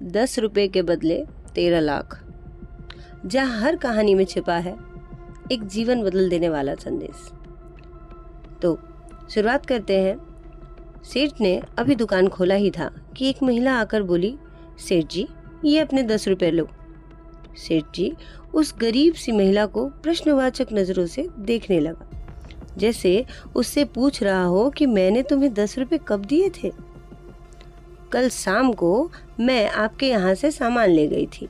₹10 के बदले 13 लाख, जहाँ हर कहानी में छिपा है एक जीवन बदल देने वाला संदेश। तो शुरुआत करते हैं। सेठ ने अभी दुकान खोला ही था कि एक महिला आकर बोली, सेठ जी, ये अपने 10 रुपए लो। सेठ जी उस गरीब सी महिला को प्रश्नवाचक नजरों से देखने लगा, जैसे उससे पूछ रहा हो कि मैंने तुम्हें 10 रुपए कब दिए थे? कल शाम को मैं आपके यहाँ से सामान ले गई थी।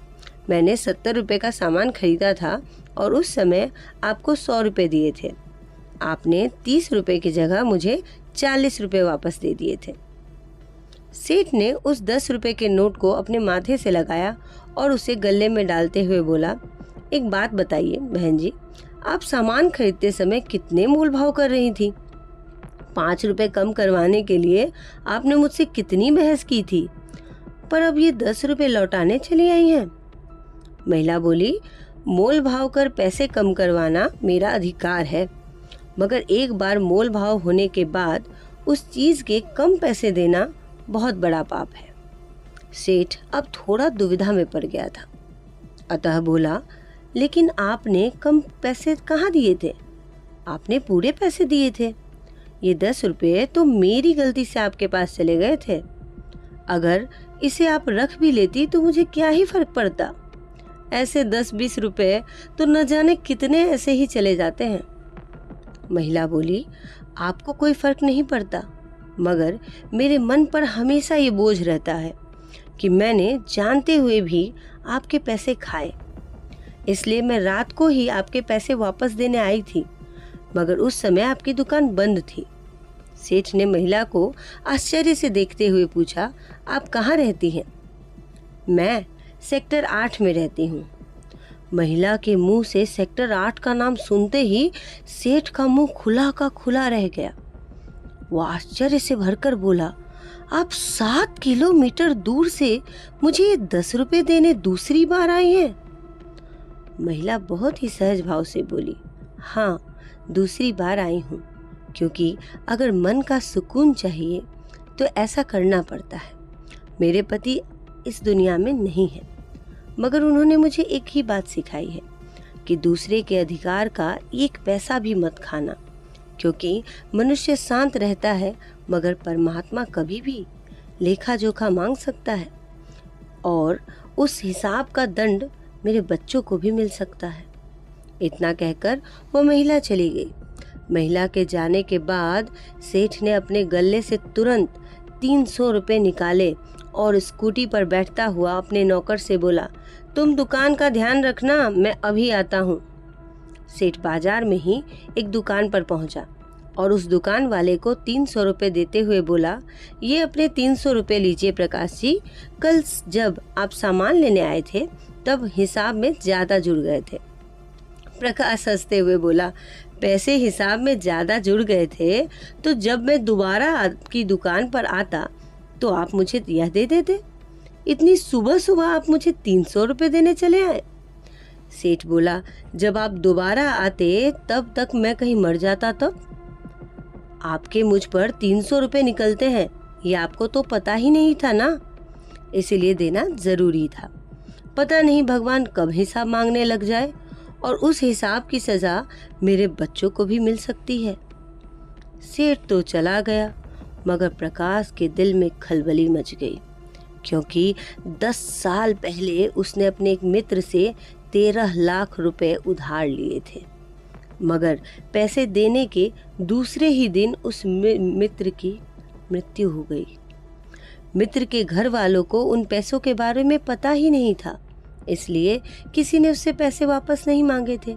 मैंने 70 रुपए का सामान खरीदा था और उस समय आपको 100 रुपए दिए थे। आपने 30 रुपए की जगह मुझे 40 रुपए वापस दे दिए थे। सेठ ने उस 10 रुपए के नोट को अपने माथे से लगाया और उसे गले में डालते हुए बोला, एक बात बताइए बहन जी, आप सामान खरीदते समय कितने मोल भाव कर रही थी? 5 रुपए कम करवाने के लिए आपने मुझसे कितनी बहस की थी, पर अब ये 10 रुपए लौटाने चली आई हैं। महिला बोली, मोल भाव कर पैसे कम करवाना मेरा अधिकार है, मगर एक बार मोल भाव होने के बाद उस चीज के कम पैसे देना बहुत बड़ा पाप है। सेठ अब थोड़ा दुविधा में पड़ गया था, अतः बोला, लेकिन आपने कम पैसे कहाँ दिए थे? आपने पूरे पैसे दिए थे। ये 10 रुपये तो मेरी गलती से आपके पास चले गए थे। अगर इसे आप रख भी लेती तो मुझे क्या ही फर्क पड़ता। ऐसे 10-20 रुपए तो न जाने कितने ऐसे ही चले जाते हैं। महिला बोली, आपको कोई फर्क नहीं पड़ता, मगर मेरे मन पर हमेशा ये बोझ रहता है कि मैंने जानते हुए भी आपके पैसे खाए। इसलिए मैं रात को ही आपके पैसे वापस देने आई थी, मगर उस समय आपकी दुकान बंद थी। सेठ ने महिला को आश्चर्य से देखते हुए पूछा, आप कहाँ रहती हैं? मैं सेक्टर 8 में रहती हूँ। महिला के मुंह से सेक्टर 8 का नाम सुनते ही सेठ का मुंह खुला का खुला रह गया। वो आश्चर्य से भरकर बोला, आप 7 किलोमीटर दूर से मुझे ये 10 रुपए देने दूसरी बार आई हैं? महिला बहुत ही सहज भाव से बोली, हाँ, दूसरी बार आई हूँ, क्योंकि अगर मन का सुकून चाहिए तो ऐसा करना पड़ता है। मेरे पति इस दुनिया में नहीं है, मगर उन्होंने मुझे एक ही बात सिखाई है कि दूसरे के अधिकार का एक पैसा भी मत खाना, क्योंकि मनुष्य शांत रहता है मगर परमात्मा कभी भी लेखा जोखा मांग सकता है, और उस हिसाब का दंड मेरे बच्चों को भी मिल सकता है। इतना कहकर वो महिला चली गई। महिला के जाने के बाद सेठ ने अपने गले से तुरंत 300 रुपए निकाले और स्कूटी पर बैठता हुआ अपने नौकर से बोला, तुम दुकान का ध्यान रखना, मैं अभी आता हूँ। सेठ बाजार में ही एक दुकान पर पहुंचा और उस दुकान वाले को 300 रुपए देते हुए बोला, ये अपने 300 रुपए लीजिए प्रकाश जी, कल जब आप सामान लेने आए थे तब हिसाब में ज्यादा जुड़ गए थे। प्रकाश हंसते हुए बोला, पैसे हिसाब में ज्यादा जुड़ गए थे तो जब मैं दोबारा आपकी दुकान पर आता तो आप मुझे यह दे देते। इतनी सुबह सुबह आप मुझे 300 रुपए देने चले आए। सेठ बोला, जब आप दोबारा आते तब तक मैं कहीं मर जाता तब। आपके मुझ पर 300 रुपए निकलते हैं, ये आपको तो पता ही नहीं था ना, इसीलिए देना जरूरी था। पता नहीं भगवान कब हिसाब मांगने लग जाए और उस हिसाब की सजा मेरे बच्चों को भी मिल सकती है। सेठ तो चला गया, मगर प्रकाश के दिल में खलबली मच गई, क्योंकि 10 साल पहले उसने अपने एक मित्र से 13 लाख रुपए उधार लिए थे, मगर पैसे देने के दूसरे ही दिन उस मित्र की मृत्यु हो गई। मित्र के घर वालों को उन पैसों के बारे में पता ही नहीं था, इसलिए किसी ने उससे पैसे वापस नहीं मांगे थे।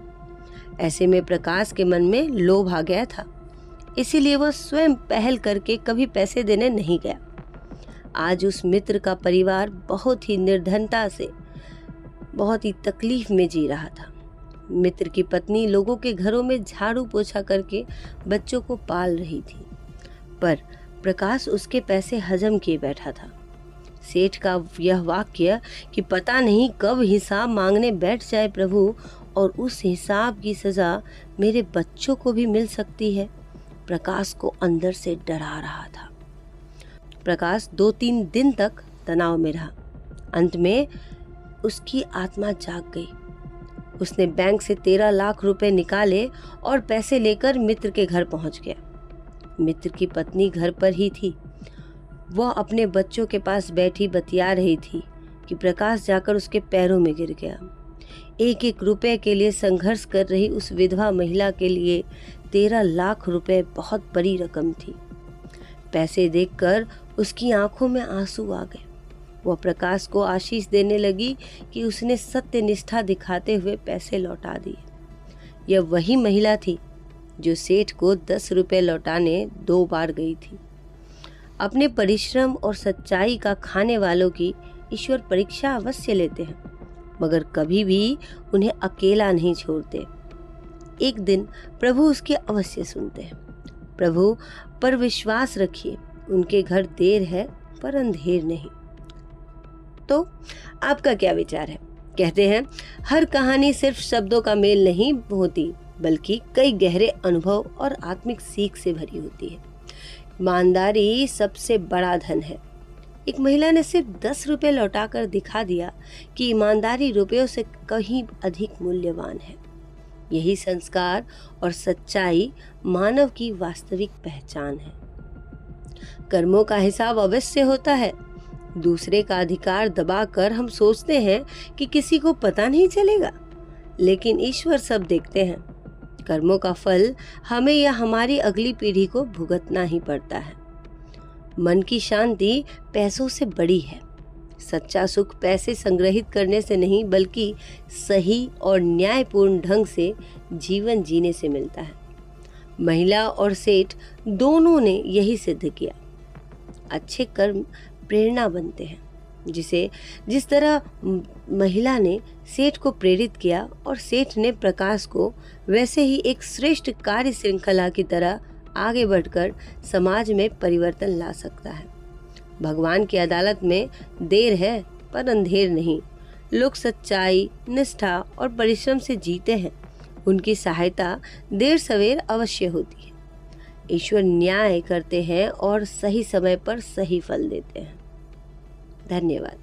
ऐसे में प्रकाश के मन में लोभ आ गया था, इसीलिए वह स्वयं पहल करके कभी पैसे देने नहीं गया। आज उस मित्र का परिवार बहुत ही निर्धनता से, बहुत ही तकलीफ में जी रहा था। मित्र की पत्नी लोगों के घरों में झाड़ू पोछा करके बच्चों को पाल रही थी, पर प्रकाश उसके पैसे हजम किए बैठा था। सेठ का यह वाक्य कि पता नहीं कब हिसाब मांगने बैठ जाए प्रभु और उस हिसाब की सजा मेरे बच्चों को भी मिल सकती है, प्रकाश को अंदर से डरा रहा था। प्रकाश 2-3 दिन तक तनाव में रहा। अंत में उसकी आत्मा जाग गई। उसने बैंक से 13 लाख रुपए निकाले और पैसे लेकर मित्र के घर पहुंच गया। मित्र की पत्नी घर पर ही थी। वह अपने बच्चों के पास बैठी बतिया रही थी कि प्रकाश जाकर उसके पैरों में गिर गया। एक एक रुपए के लिए संघर्ष कर रही उस विधवा महिला के लिए 13 लाख रुपए बहुत बड़ी रकम थी। पैसे देखकर उसकी आंखों में आंसू आ गए। वह प्रकाश को आशीष देने लगी कि उसने सत्य निष्ठा दिखाते हुए पैसे लौटा दिए। यह वही महिला थी जो सेठ को 10 रुपए लौटाने 2 बार गई थी। अपने परिश्रम और सच्चाई का खाने वालों की ईश्वर परीक्षा अवश्य लेते हैं, मगर कभी भी उन्हें अकेला नहीं छोड़ते। एक दिन प्रभु उसकी अवश्य सुनते हैं। प्रभु पर विश्वास रखिए, उनके घर देर है पर अंधेर नहीं। तो आपका क्या विचार है? कहते हैं हर कहानी सिर्फ शब्दों का मेल नहीं होती, बल्कि कई गहरे अनुभव और आत्मिक सीख से भरी होती है। ईमानदारी सबसे बड़ा धन है। एक महिला ने सिर्फ 10 रुपए लौटाकर दिखा दिया कि ईमानदारी रुपयों से कहीं अधिक मूल्यवान है। यही संस्कार और सच्चाई मानव की वास्तविक पहचान है। कर्मों का हिसाब अवश्य होता है। दूसरे का अधिकार दबाकर हम सोचते हैं कि किसी को पता नहीं चलेगा, लेकिन ईश्वर सब देखते हैं। कर्मों का फल हमें या हमारी अगली पीढ़ी को भुगतना ही पड़ता है। मन की शांति पैसों से बड़ी है। सच्चा सुख पैसे संग्रहित करने से नहीं, बल्कि सही और न्यायपूर्ण ढंग से जीवन जीने से मिलता है। महिला और सेठ दोनों ने यही सिद्ध किया। अच्छे कर्म प्रेरणा बनते हैं। जिस तरह महिला ने सेठ को प्रेरित किया और सेठ ने प्रकाश को, वैसे ही एक श्रेष्ठ कार्य श्रृंखला की तरह आगे बढ़कर समाज में परिवर्तन ला सकता है। भगवान की अदालत में देर है पर अंधेर नहीं। लोग सच्चाई, निष्ठा और परिश्रम से जीते हैं। उनकी सहायता देर सवेर अवश्य होती है। ईश्वर न्याय करते हैं और सही समय पर सही फल देते हैं। धन्यवाद।